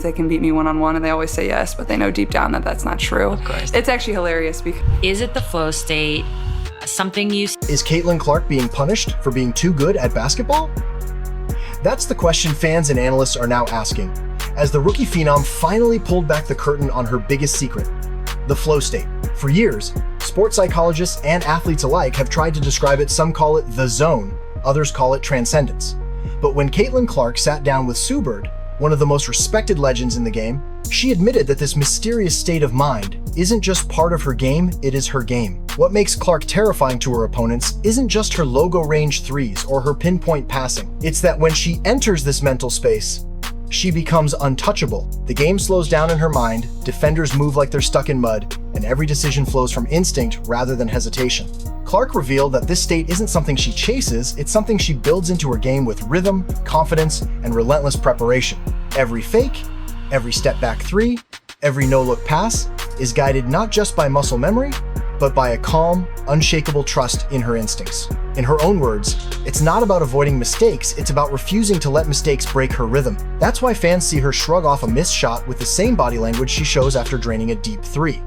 they can beat me one-on-one, and they always say yes, but they know deep down that that's not true. Of course. It's actually hilarious because... Is it the flow state? Something you... Is Caitlin Clark being punished for being too good at basketball? That's the question fans and analysts are now asking, as the rookie phenom finally pulled back the curtain on her biggest secret, the flow state. For years, sports psychologists and athletes alike have tried to describe it. Some call it the zone, others call it transcendence. But when Caitlin Clark sat down with Sue Bird, one of the most respected legends in the game, she admitted that this mysterious state of mind isn't just part of her game, it is her game. What makes Clark terrifying to her opponents isn't just her logo range threes or her pinpoint passing. It's that when she enters this mental space, she becomes untouchable. The game slows down in her mind, defenders move like they're stuck in mud, and every decision flows from instinct rather than hesitation. Clark revealed that this state isn't something she chases, it's something she builds into her game with rhythm, confidence, and relentless preparation. Every fake, every step back three, every no-look pass is guided not just by muscle memory, but by a calm, unshakable trust in her instincts. In her own words, it's not about avoiding mistakes, it's about refusing to let mistakes break her rhythm. That's why fans see her shrug off a missed shot with the same body language she shows after draining a deep three.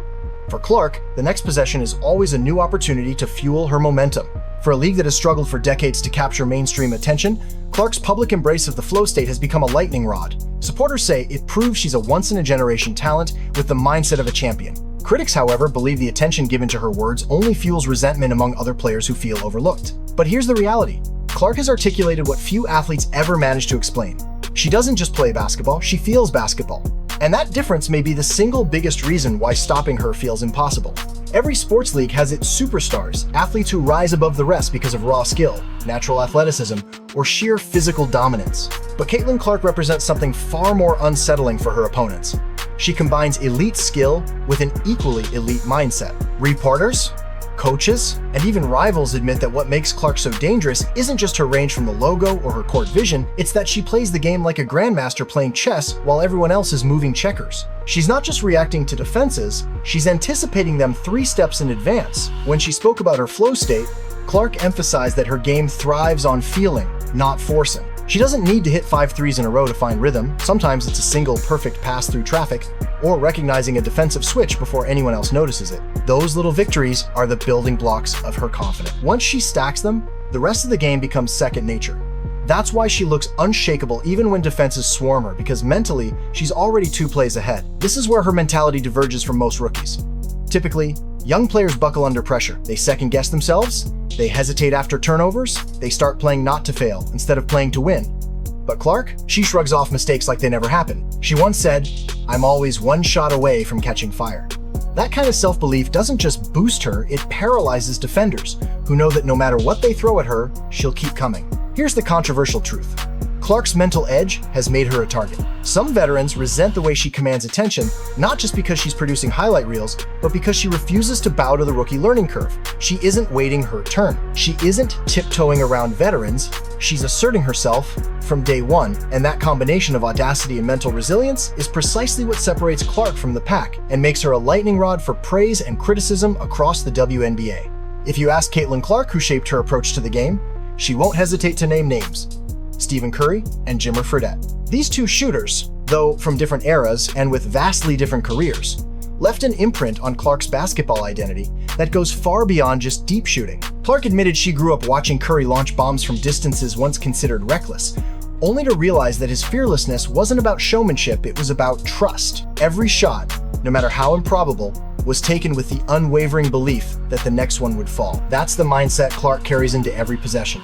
For Clark, the next possession is always a new opportunity to fuel her momentum. For a league that has struggled for decades to capture mainstream attention, Clark's public embrace of the flow state has become a lightning rod. Supporters say it proves she's a once-in-a-generation talent with the mindset of a champion. Critics, however, believe the attention given to her words only fuels resentment among other players who feel overlooked. But here's the reality. Clark has articulated what few athletes ever manage to explain. She doesn't just play basketball, she feels basketball. And that difference may be the single biggest reason why stopping her feels impossible. Every sports league has its superstars, athletes who rise above the rest because of raw skill, natural athleticism, or sheer physical dominance. But Caitlin Clark represents something far more unsettling for her opponents. She combines elite skill with an equally elite mindset. Reporters, coaches, and even rivals admit that what makes Clark so dangerous isn't just her range from the logo or her court vision, it's that she plays the game like a grandmaster playing chess while everyone else is moving checkers. She's not just reacting to defenses, she's anticipating them 3 steps in advance. When she spoke about her flow state, Clark emphasized that her game thrives on feeling, not forcing. She doesn't need to hit 5 threes in a row to find rhythm. Sometimes it's a single perfect pass through traffic, or recognizing a defensive switch before anyone else notices it. Those little victories are the building blocks of her confidence. Once she stacks them, the rest of the game becomes second nature. That's why she looks unshakable even when defenses swarm her, because mentally, she's already 2 plays ahead. This is where her mentality diverges from most rookies. Typically, young players buckle under pressure. They second-guess themselves, they hesitate after turnovers, they start playing not to fail instead of playing to win. But Clark, she shrugs off mistakes like they never happened. She once said, "I'm always 1 shot away from catching fire." That kind of self-belief doesn't just boost her, it paralyzes defenders, who know that no matter what they throw at her, she'll keep coming. Here's the controversial truth. Clark's mental edge has made her a target. Some veterans resent the way she commands attention, not just because she's producing highlight reels, but because she refuses to bow to the rookie learning curve. She isn't waiting her turn. She isn't tiptoeing around veterans. She's asserting herself from day one, and that combination of audacity and mental resilience is precisely what separates Clark from the pack and makes her a lightning rod for praise and criticism across the WNBA. If you ask Caitlin Clark who shaped her approach to the game, she won't hesitate to name names: Stephen Curry and Jimmer Fredette. These 2 shooters, though from different eras and with vastly different careers, left an imprint on Clark's basketball identity that goes far beyond just deep shooting. Clark admitted she grew up watching Curry launch bombs from distances once considered reckless, only to realize that his fearlessness wasn't about showmanship, it was about trust. Every shot, no matter how improbable, was taken with the unwavering belief that the next one would fall. That's the mindset Clark carries into every possession.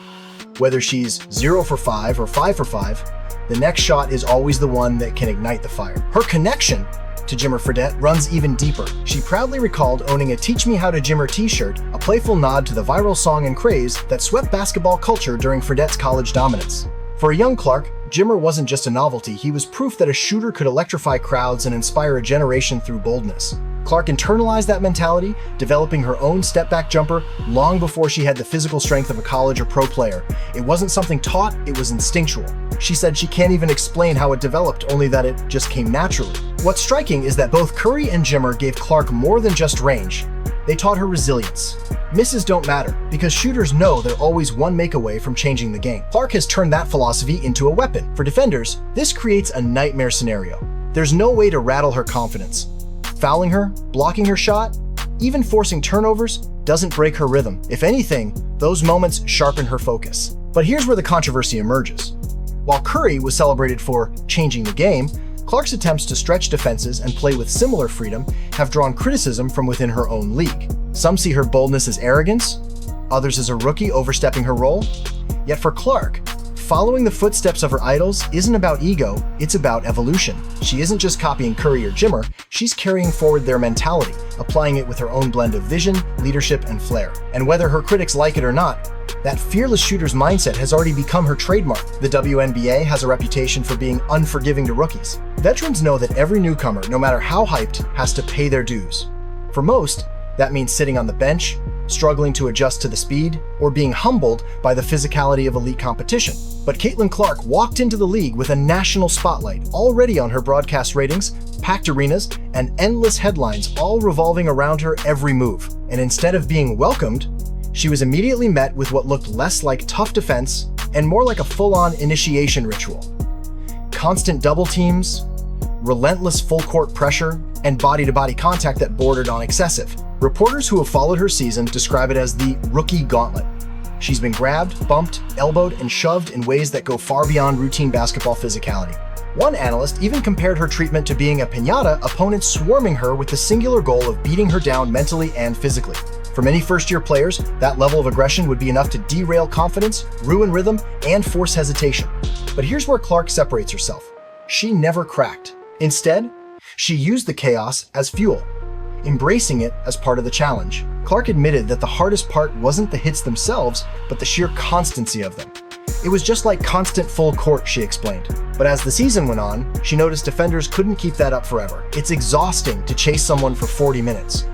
Whether she's 0 for 5 or 5 for 5, the next shot is always the one that can ignite the fire. Her connection to Jimmer Fredette runs even deeper. She proudly recalled owning a Teach Me How to Jimmer t-shirt, a playful nod to the viral song and craze that swept basketball culture during Fredette's college dominance. For a young Clark, Jimmer wasn't just a novelty, he was proof that a shooter could electrify crowds and inspire a generation through boldness. Clark internalized that mentality, developing her own step-back jumper long before she had the physical strength of a college or pro player. It wasn't something taught, it was instinctual. She said she can't even explain how it developed, only that it just came naturally. What's striking is that both Curry and Jimmer gave Clark more than just range. They taught her resilience. Misses don't matter, because shooters know they're always 1 make away from changing the game. Clark has turned that philosophy into a weapon. For defenders, this creates a nightmare scenario. There's no way to rattle her confidence. Fouling her, blocking her shot, even forcing turnovers doesn't break her rhythm. If anything, those moments sharpen her focus. But here's where the controversy emerges. While Curry was celebrated for changing the game, Clark's attempts to stretch defenses and play with similar freedom have drawn criticism from within her own league. Some see her boldness as arrogance, others as a rookie overstepping her role. Yet for Clark, following the footsteps of her idols isn't about ego, it's about evolution. She isn't just copying Curry or Jimmer, she's carrying forward their mentality, applying it with her own blend of vision, leadership, and flair. And whether her critics like it or not, that fearless shooter's mindset has already become her trademark. The WNBA has a reputation for being unforgiving to rookies. Veterans know that every newcomer, no matter how hyped, has to pay their dues. For most, that means sitting on the bench, struggling to adjust to the speed, or being humbled by the physicality of elite competition. But Caitlin Clark walked into the league with a national spotlight already on her broadcast ratings, packed arenas, and endless headlines all revolving around her every move. And instead of being welcomed, she was immediately met with what looked less like tough defense and more like a full-on initiation ritual. Constant double teams, relentless full-court pressure, and body-to-body contact that bordered on excessive. Reporters who have followed her season describe it as the rookie gauntlet. She's been grabbed, bumped, elbowed, and shoved in ways that go far beyond routine basketball physicality. One analyst even compared her treatment to being a piñata, opponents swarming her with the singular goal of beating her down mentally and physically. For many first-year players, that level of aggression would be enough to derail confidence, ruin rhythm, and force hesitation. But here's where Clark separates herself. She never cracked. Instead, she used the chaos as fuel, embracing it as part of the challenge. Clark admitted that the hardest part wasn't the hits themselves, but the sheer constancy of them. It was just like constant full court, she explained. But as the season went on, she noticed defenders couldn't keep that up forever. It's exhausting to chase someone for 40 minutes.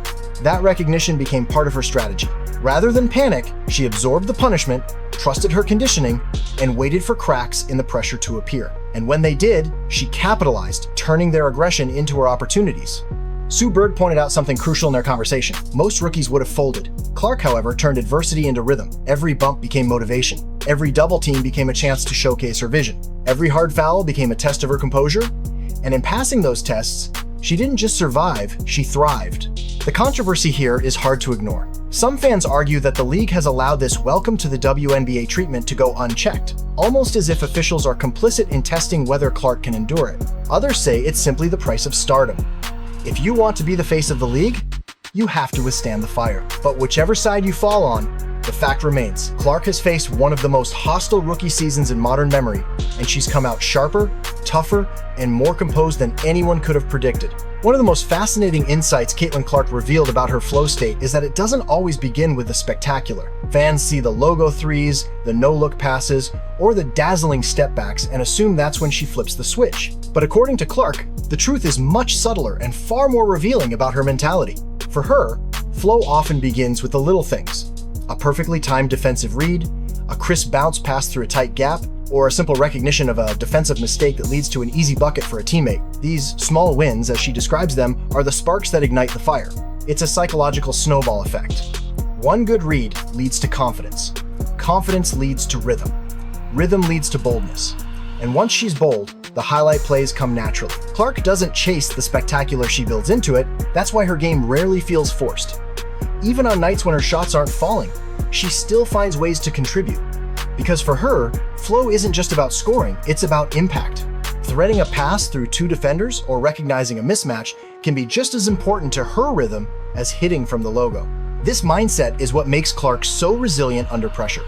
That recognition became part of her strategy. Rather than panic, she absorbed the punishment, trusted her conditioning, and waited for cracks in the pressure to appear. And when they did, she capitalized, turning their aggression into her opportunities. Sue Bird pointed out something crucial in their conversation. Most rookies would have folded. Clark, however, turned adversity into rhythm. Every bump became motivation. Every double team became a chance to showcase her vision. Every hard foul became a test of her composure. And in passing those tests, she didn't just survive, she thrived. The controversy here is hard to ignore. Some fans argue that the league has allowed this welcome to the WNBA treatment to go unchecked, almost as if officials are complicit in testing whether Clark can endure it. Others say it's simply the price of stardom. If you want to be the face of the league, you have to withstand the fire. But whichever side you fall on, the fact remains, Clark has faced one of the most hostile rookie seasons in modern memory, and she's come out sharper, tougher, and more composed than anyone could have predicted. One of the most fascinating insights Caitlin Clark revealed about her flow state is that it doesn't always begin with the spectacular. Fans see the logo threes, the no-look passes, or the dazzling step-backs and assume that's when she flips the switch. But according to Clark, the truth is much subtler and far more revealing about her mentality. For her, flow often begins with the little things. A perfectly timed defensive read, a crisp bounce pass through a tight gap, or a simple recognition of a defensive mistake that leads to an easy bucket for a teammate. These small wins, as she describes them, are the sparks that ignite the fire. It's a psychological snowball effect. One good read leads to confidence. Confidence leads to rhythm. Rhythm leads to boldness. And once she's bold, the highlight plays come naturally. Clark doesn't chase the spectacular she builds into it. That's why her game rarely feels forced. Even on nights when her shots aren't falling, she still finds ways to contribute. Because for her, flow isn't just about scoring, it's about impact. Threading a pass through two defenders or recognizing a mismatch can be just as important to her rhythm as hitting from the logo. This mindset is what makes Clark so resilient under pressure.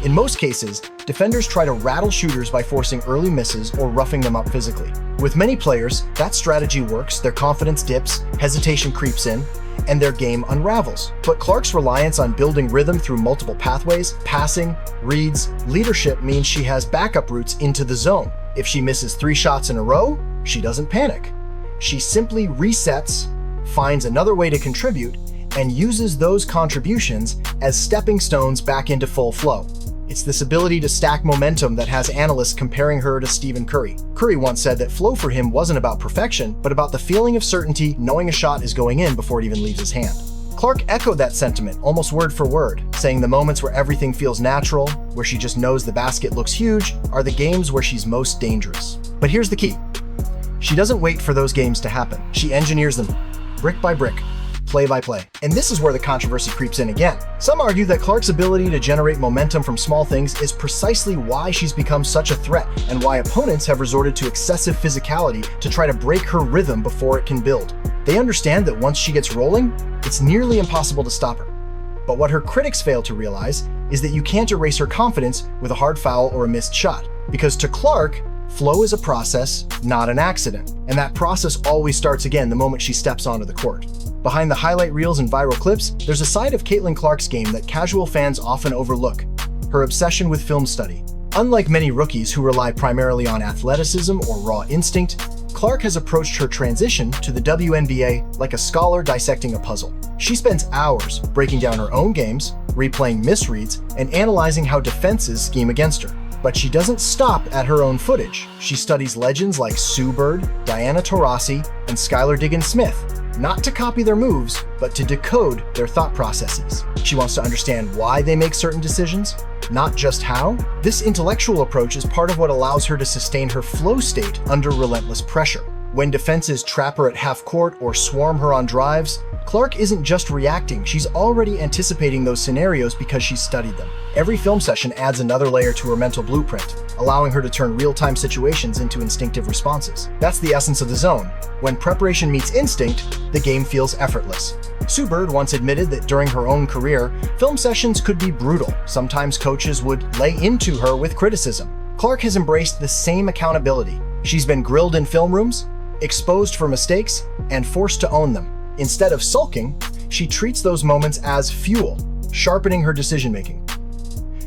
In most cases, defenders try to rattle shooters by forcing early misses or roughing them up physically. With many players, that strategy works, their confidence dips, hesitation creeps in, and their game unravels. But Clark's reliance on building rhythm through multiple pathways, passing, reads, leadership means she has backup routes into the zone. If she misses 3 shots in a row, she doesn't panic. She simply resets, finds another way to contribute, and uses those contributions as stepping stones back into full flow. It's this ability to stack momentum that has analysts comparing her to Stephen Curry. Curry once said that flow for him wasn't about perfection, but about the feeling of certainty, knowing a shot is going in before it even leaves his hand. Clark echoed that sentiment almost word for word, saying the moments where everything feels natural, where she just knows the basket looks huge, are the games where she's most dangerous. But here's the key. She doesn't wait for those games to happen. She engineers them, brick by brick, play by play. And this is where the controversy creeps in again. Some argue that Clark's ability to generate momentum from small things is precisely why she's become such a threat and why opponents have resorted to excessive physicality to try to break her rhythm before it can build. They understand that once she gets rolling, it's nearly impossible to stop her. But what her critics fail to realize is that you can't erase her confidence with a hard foul or a missed shot. Because to Clark, flow is a process, not an accident. And that process always starts again the moment she steps onto the court. Behind the highlight reels and viral clips, there's a side of Caitlin Clark's game that casual fans often overlook: her obsession with film study. Unlike many rookies who rely primarily on athleticism or raw instinct, Clark has approached her transition to the WNBA like a scholar dissecting a puzzle. She spends hours breaking down her own games, replaying misreads, and analyzing how defenses scheme against her. But she doesn't stop at her own footage. She studies legends like Sue Bird, Diana Taurasi, and Skylar Diggins-Smith, not to copy their moves, but to decode their thought processes. She wants to understand why they make certain decisions, not just how. This intellectual approach is part of what allows her to sustain her flow state under relentless pressure. When defenses trap her at half court or swarm her on drives, Clark isn't just reacting, she's already anticipating those scenarios because she's studied them. Every film session adds another layer to her mental blueprint, allowing her to turn real-time situations into instinctive responses. That's the essence of the zone. When preparation meets instinct, the game feels effortless. Sue Bird once admitted that during her own career, film sessions could be brutal. Sometimes coaches would lay into her with criticism. Clark has embraced the same accountability. She's been grilled in film rooms, exposed for mistakes, and forced to own them. Instead of sulking, she treats those moments as fuel, sharpening her decision-making.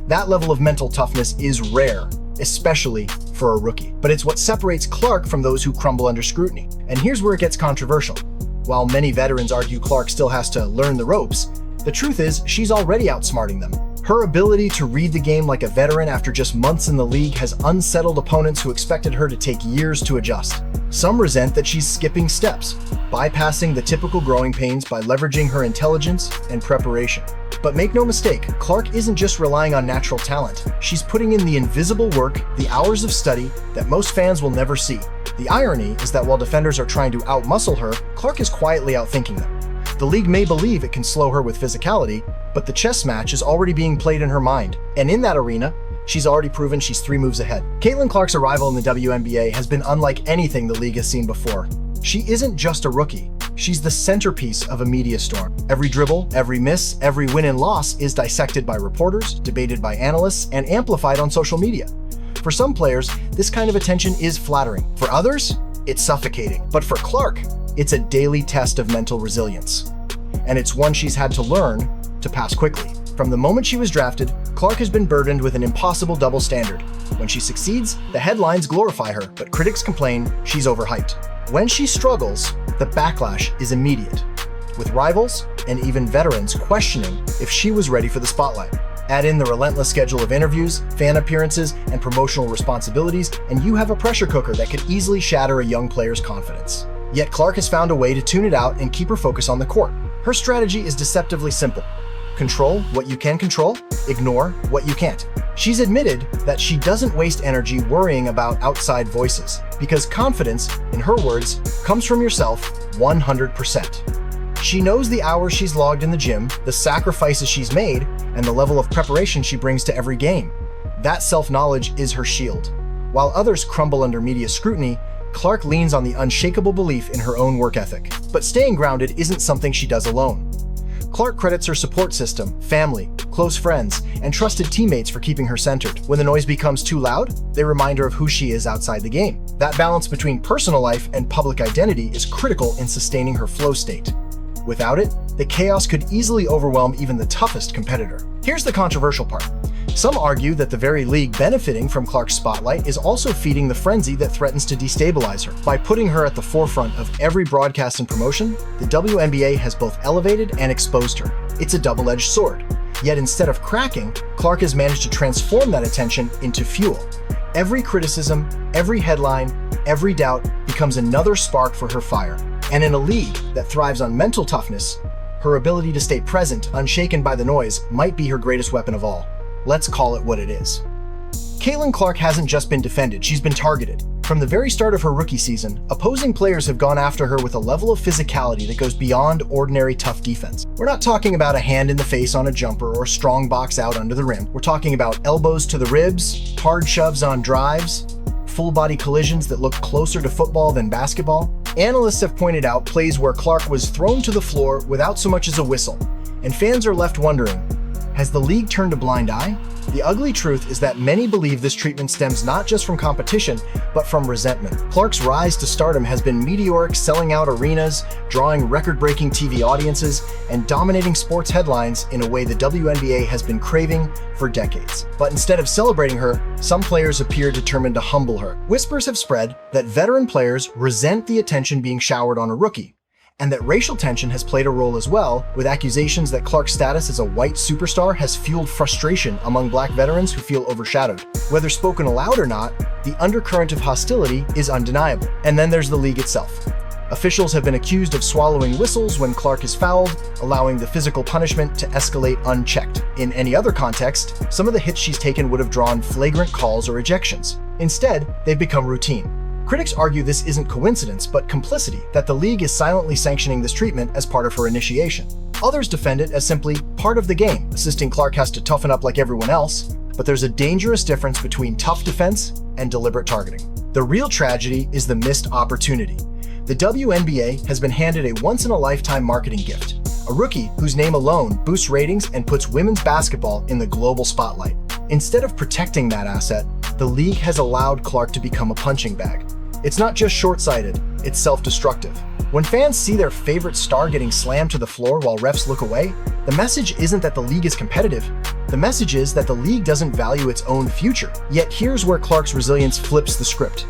That level of mental toughness is rare, especially for a rookie. But it's what separates Clark from those who crumble under scrutiny. And here's where it gets controversial. While many veterans argue Clark still has to learn the ropes, the truth is she's already outsmarting them. Her ability to read the game like a veteran after just months in the league has unsettled opponents who expected her to take years to adjust. Some resent that she's skipping steps, bypassing the typical growing pains by leveraging her intelligence and preparation. But make no mistake, Clark isn't just relying on natural talent. She's putting in the invisible work, the hours of study that most fans will never see. The irony is that while defenders are trying to outmuscle her, Clark is quietly outthinking them. The league may believe it can slow her with physicality, but the chess match is already being played in her mind. And in that arena, she's already proven she's 3 moves ahead. Caitlin Clark's arrival in the WNBA has been unlike anything the league has seen before. She isn't just a rookie. She's the centerpiece of a media storm. Every dribble, every miss, every win and loss is dissected by reporters, debated by analysts, and amplified on social media. For some players, this kind of attention is flattering. For others, it's suffocating. But for Clark, it's a daily test of mental resilience. And it's one she's had to learn to pass quickly. From the moment she was drafted, Clark has been burdened with an impossible double standard. When she succeeds, the headlines glorify her, but critics complain she's overhyped. When she struggles, the backlash is immediate, with rivals and even veterans questioning if she was ready for the spotlight. Add in the relentless schedule of interviews, fan appearances, and promotional responsibilities, and you have a pressure cooker that could easily shatter a young player's confidence. Yet Clark has found a way to tune it out and keep her focus on the court. Her strategy is deceptively simple. Control what you can control, ignore what you can't. She's admitted that she doesn't waste energy worrying about outside voices, because confidence, in her words, comes from yourself 100%. She knows the hours she's logged in the gym, the sacrifices she's made, and the level of preparation she brings to every game. That self-knowledge is her shield. While others crumble under media scrutiny, Clark leans on the unshakable belief in her own work ethic. But staying grounded isn't something she does alone. Clark credits her support system, family, close friends, and trusted teammates for keeping her centered. When the noise becomes too loud, they remind her of who she is outside the game. That balance between personal life and public identity is critical in sustaining her flow state. Without it, the chaos could easily overwhelm even the toughest competitor. Here's the controversial part. Some argue that the very league benefiting from Clark's spotlight is also feeding the frenzy that threatens to destabilize her. By putting her at the forefront of every broadcast and promotion, the WNBA has both elevated and exposed her. It's a double-edged sword. Yet instead of cracking, Clark has managed to transform that attention into fuel. Every criticism, every headline, every doubt becomes another spark for her fire. And in a league that thrives on mental toughness, her ability to stay present, unshaken by the noise, might be her greatest weapon of all. Let's call it what it is. Caitlin Clark hasn't just been defended, she's been targeted. From the very start of her rookie season, opposing players have gone after her with a level of physicality that goes beyond ordinary tough defense. We're not talking about a hand in the face on a jumper or strong box out under the rim. We're talking about elbows to the ribs, hard shoves on drives, full-body collisions that look closer to football than basketball. Analysts have pointed out plays where Clark was thrown to the floor without so much as a whistle, and fans are left wondering, has the league turned a blind eye? The ugly truth is that many believe this treatment stems not just from competition, but from resentment. Clark's rise to stardom has been meteoric, selling out arenas, drawing record-breaking TV audiences, and dominating sports headlines in a way the WNBA has been craving for decades. But instead of celebrating her, some players appear determined to humble her. Whispers have spread that veteran players resent the attention being showered on a rookie, and that racial tension has played a role as well, with accusations that Clark's status as a white superstar has fueled frustration among black veterans who feel overshadowed. Whether spoken aloud or not, the undercurrent of hostility is undeniable. And then there's the league itself. Officials have been accused of swallowing whistles when Clark is fouled, allowing the physical punishment to escalate unchecked. In any other context, some of the hits she's taken would have drawn flagrant calls or ejections. Instead, they've become routine. Critics argue this isn't coincidence, but complicity, that the league is silently sanctioning this treatment as part of her initiation. Others defend it as simply part of the game. Assisting Clark has to toughen up like everyone else, but there's a dangerous difference between tough defense and deliberate targeting. The real tragedy is the missed opportunity. The WNBA has been handed a once-in-a-lifetime marketing gift, a rookie whose name alone boosts ratings and puts women's basketball in the global spotlight. Instead of protecting that asset, the league has allowed Clark to become a punching bag. It's not just short-sighted, it's self-destructive. When fans see their favorite star getting slammed to the floor while refs look away, the message isn't that the league is competitive. The message is that the league doesn't value its own future. Yet here's where Clark's resilience flips the script.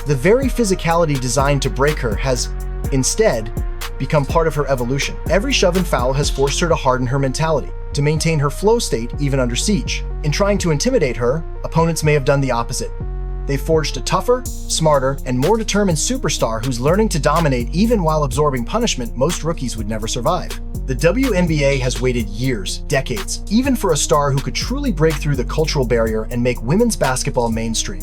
The very physicality designed to break her has, instead, become part of her evolution. Every shove and foul has forced her to harden her mentality, to maintain her flow state even under siege. In trying to intimidate her, opponents may have done the opposite. They've forged a tougher, smarter, and more determined superstar who's learning to dominate even while absorbing punishment most rookies would never survive. The WNBA has waited years, decades, even for a star who could truly break through the cultural barrier and make women's basketball mainstream.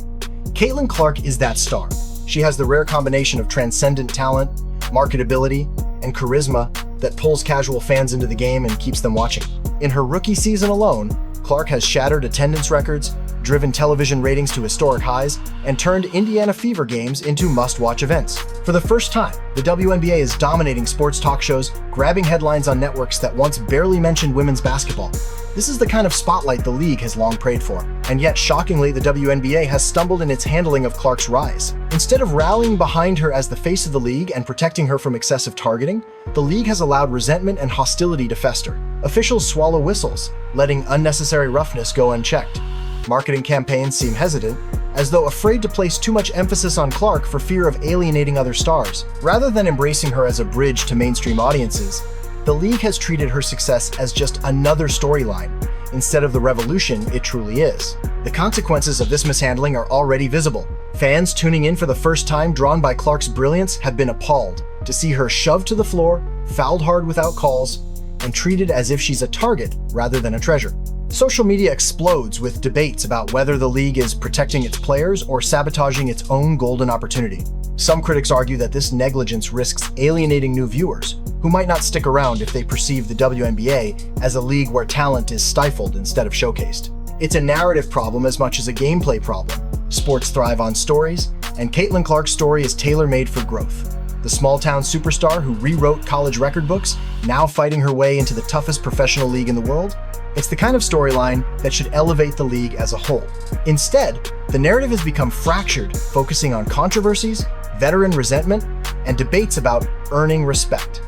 Caitlin Clark is that star. She has the rare combination of transcendent talent, marketability, and charisma that pulls casual fans into the game and keeps them watching. In her rookie season alone, Clark has shattered attendance records, driven television ratings to historic highs, and turned Indiana Fever games into must-watch events. For the first time, the WNBA is dominating sports talk shows, grabbing headlines on networks that once barely mentioned women's basketball. This is the kind of spotlight the league has long prayed for. And yet, shockingly, the WNBA has stumbled in its handling of Clark's rise. Instead of rallying behind her as the face of the league and protecting her from excessive targeting, the league has allowed resentment and hostility to fester. Officials swallow whistles, letting unnecessary roughness go unchecked. Marketing campaigns seem hesitant, as though afraid to place too much emphasis on Clark for fear of alienating other stars. Rather than embracing her as a bridge to mainstream audiences, the league has treated her success as just another storyline, instead of the revolution it truly is. The consequences of this mishandling are already visible. Fans tuning in for the first time drawn by Clark's brilliance have been appalled to see her shoved to the floor, fouled hard without calls, and treated as if she's a target rather than a treasure. Social media explodes with debates about whether the league is protecting its players or sabotaging its own golden opportunity. Some critics argue that this negligence risks alienating new viewers, who might not stick around if they perceive the WNBA as a league where talent is stifled instead of showcased. It's a narrative problem as much as a gameplay problem. Sports thrive on stories, and Caitlin Clark's story is tailor-made for growth. The small-town superstar who rewrote college record books, now fighting her way into the toughest professional league in the world. It's the kind of storyline that should elevate the league as a whole. Instead, the narrative has become fractured, focusing on controversies, veteran resentment, and debates about earning respect.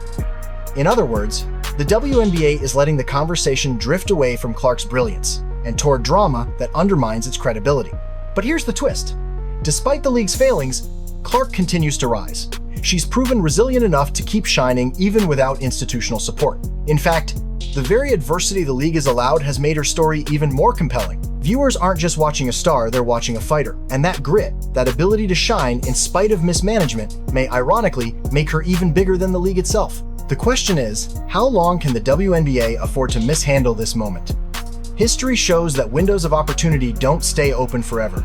In other words, the WNBA is letting the conversation drift away from Clark's brilliance and toward drama that undermines its credibility. But here's the twist. Despite the league's failings, Clark continues to rise. She's proven resilient enough to keep shining even without institutional support. In fact, the very adversity the league has allowed has made her story even more compelling. Viewers aren't just watching a star, they're watching a fighter. And that grit, that ability to shine in spite of mismanagement, may ironically make her even bigger than the league itself. The question is, how long can the WNBA afford to mishandle this moment? History shows that windows of opportunity don't stay open forever.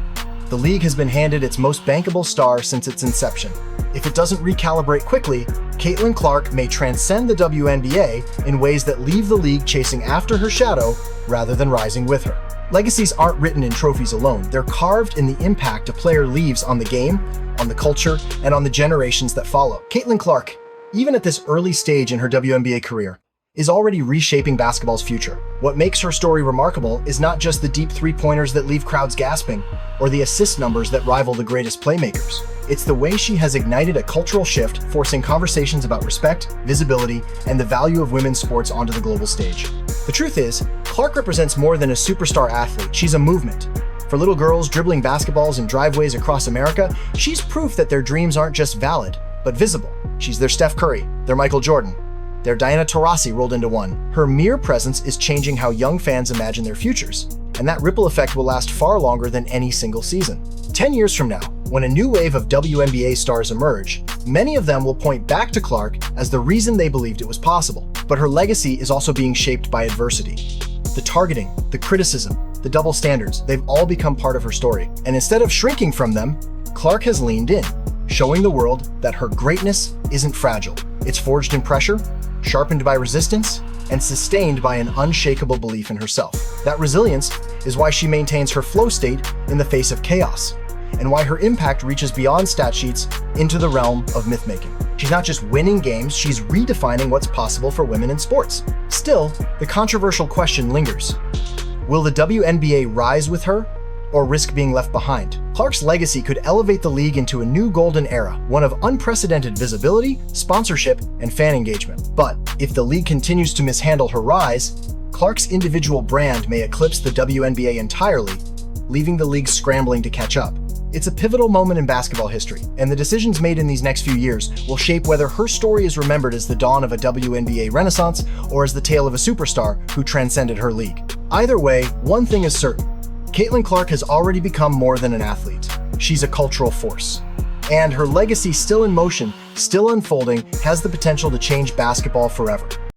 The league has been handed its most bankable star since its inception. If it doesn't recalibrate quickly, Caitlin Clark may transcend the WNBA in ways that leave the league chasing after her shadow rather than rising with her. Legacies aren't written in trophies alone. They're carved in the impact a player leaves on the game, on the culture, and on the generations that follow. Caitlin Clark, even at this early stage in her WNBA career, is already reshaping basketball's future. What makes her story remarkable is not just the deep three-pointers that leave crowds gasping, or the assist numbers that rival the greatest playmakers. It's the way she has ignited a cultural shift, forcing conversations about respect, visibility, and the value of women's sports onto the global stage. The truth is, Clark represents more than a superstar athlete. She's a movement. For little girls dribbling basketballs in driveways across America, she's proof that their dreams aren't just valid, but visible. She's their Steph Curry, their Michael Jordan, their Diana Taurasi rolled into one. Her mere presence is changing how young fans imagine their futures, and that ripple effect will last far longer than any single season. 10 years from now, when a new wave of WNBA stars emerge, many of them will point back to Clark as the reason they believed it was possible. But her legacy is also being shaped by adversity. The targeting, the criticism, the double standards, they've all become part of her story. And instead of shrinking from them, Clark has leaned in, showing the world that her greatness isn't fragile. It's forged in pressure, sharpened by resistance, and sustained by an unshakable belief in herself. That resilience is why she maintains her flow state in the face of chaos, and why her impact reaches beyond stat sheets into the realm of myth-making. She's not just winning games, she's redefining what's possible for women in sports. Still, the controversial question lingers. Will the WNBA rise with her, or risk being left behind? Clark's legacy could elevate the league into a new golden era, one of unprecedented visibility, sponsorship, and fan engagement. But if the league continues to mishandle her rise, Clark's individual brand may eclipse the WNBA entirely, leaving the league scrambling to catch up. It's a pivotal moment in basketball history, and the decisions made in these next few years will shape whether her story is remembered as the dawn of a WNBA renaissance or as the tale of a superstar who transcended her league. Either way, one thing is certain. Caitlin Clark has already become more than an athlete. She's a cultural force. And her legacy, still in motion, still unfolding, has the potential to change basketball forever.